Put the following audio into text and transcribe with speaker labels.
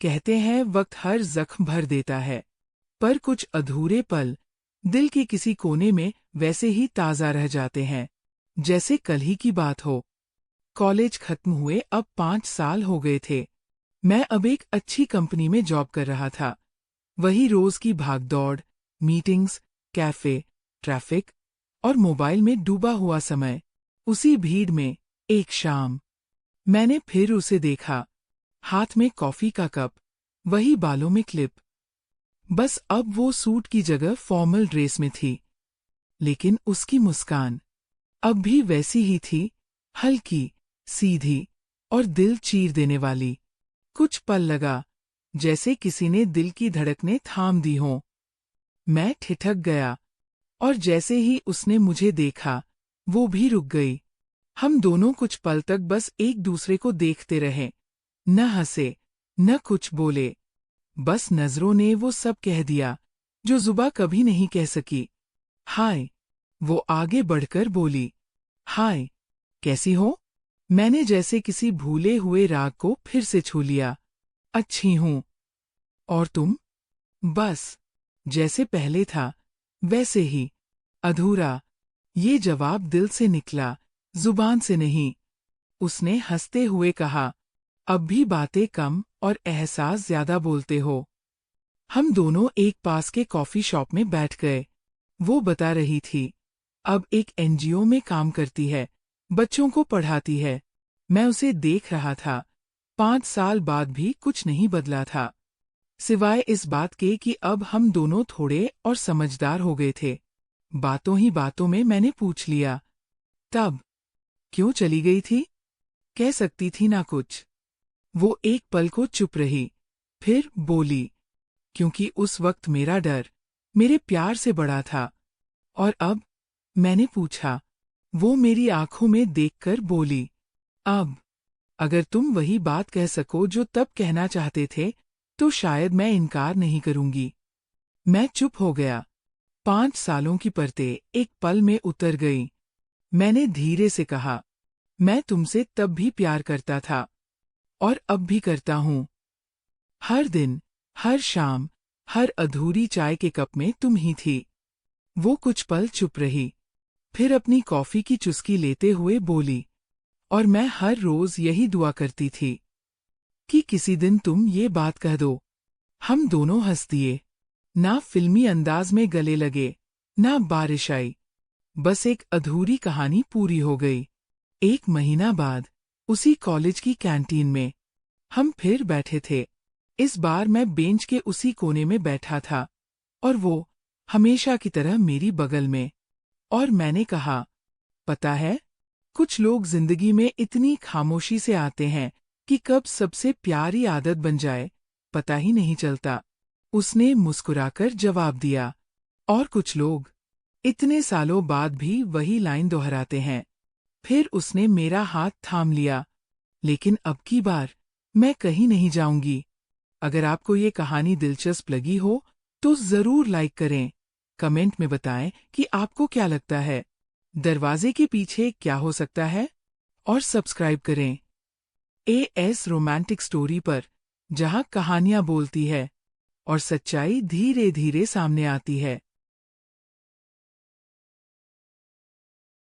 Speaker 1: कहते हैं वक्त हर जख्म भर देता है, पर कुछ अधूरे पल दिल के किसी कोने में वैसे ही ताज़ा रह जाते हैं, जैसे कल ही की बात हो। कॉलेज खत्म हुए अब 5 साल हो गए थे। मैं अब एक अच्छी कंपनी में जॉब कर रहा था। वही रोज की भागदौड़, मीटिंग्स, कैफे, ट्रैफिक और मोबाइल में डूबा हुआ समय। उसी भीड़ में एक शाम मैंने फिर उसे देखा, हाथ में कॉफी का कप, वही बालों में क्लिप। बस अब वो सूट की जगह फॉर्मल ड्रेस में थी, लेकिन उसकी मुस्कान अब भी वैसी ही थी, हल्की, सीधी और दिल चीर देने वाली। कुछ पल लगा जैसे किसी ने दिल की धड़कनें थाम दी हों। मैं ठिठक गया और जैसे ही उसने मुझे देखा, वो भी रुक गई। हम दोनों कुछ पल तक बस एक दूसरे को देखते रहे, न हंसे, न कुछ बोले। बस नजरों ने वो सब कह दिया जो जुबां कभी नहीं कह सकी। हाय, वो आगे बढ़कर बोली। हाय, कैसी हो? मैंने जैसे किसी भूले हुए राग को फिर से छू लिया। अच्छी हूँ। और तुम? बस जैसे पहले था, वैसे ही, अधूरा। ये जवाब दिल से निकला, जुबान से नहीं। उसने हंसते हुए कहा, अब भी बातें कम और एहसास ज्यादा बोलते हो। हम दोनों एक पास के कॉफी शॉप में बैठ गए। वो बता रही थी, अब एक एनजीओ में काम करती है, बच्चों को पढ़ाती है। मैं उसे देख रहा था। 5 साल बाद भी कुछ नहीं बदला था, सिवाय इस बात के कि अब हम दोनों थोड़े और समझदार हो गए थे। बातों ही बातों में मैंने पूछ लिया, तब क्यों चली गई थी? कह सकती थी ना कुछ। वो एक पल को चुप रही, फिर बोली, क्योंकि उस वक्त मेरा डर मेरे प्यार से बड़ा था। और अब? मैंने पूछा। वो मेरी आंखों में देखकर बोली, अब अगर तुम वही बात कह सको जो तब कहना चाहते थे, तो शायद मैं इनकार नहीं करूंगी। मैं चुप हो गया। 5 सालों की परतें एक पल में उतर गई। मैंने धीरे से कहा, मैं तुमसे तब भी प्यार करता था और अब भी करता हूँ। हर दिन, हर शाम, हर अधूरी चाय के कप में तुम ही थी। वो कुछ पल चुप रही, फिर अपनी कॉफी की चुस्की लेते हुए बोली, और मैं हर रोज यही दुआ करती थी कि किसी दिन तुम ये बात कह दो। हम दोनों हंस दिए। ना फिल्मी अंदाज में गले लगे, ना बारिश आई। बस एक अधूरी कहानी पूरी हो गई। 1 महीना बाद, उसी कॉलेज की कैंटीन में हम फिर बैठे थे। इस बार मैं बेंच के उसी कोने में बैठा था और वो हमेशा की तरह मेरी बगल में। और मैंने कहा, पता है, कुछ लोग जिंदगी में इतनी खामोशी से आते हैं कि कब सबसे प्यारी आदत बन जाए, पता ही नहीं चलता। उसने मुस्कुराकर जवाब दिया, और कुछ लोग इतने सालों बाद भी वही लाइन दोहराते हैं। फिर उसने मेरा हाथ थाम लिया, लेकिन अब की बार मैं कहीं नहीं जाऊंगी। अगर आपको ये कहानी दिलचस्प लगी हो, तो जरूर लाइक करें, कमेंट में बताएं कि आपको क्या लगता है, दरवाजे के पीछे क्या हो सकता है, और सब्सक्राइब करें एएस रोमांटिक स्टोरी पर, जहां कहानियां बोलती है और सच्चाई धीरे धीरे सामने आती है।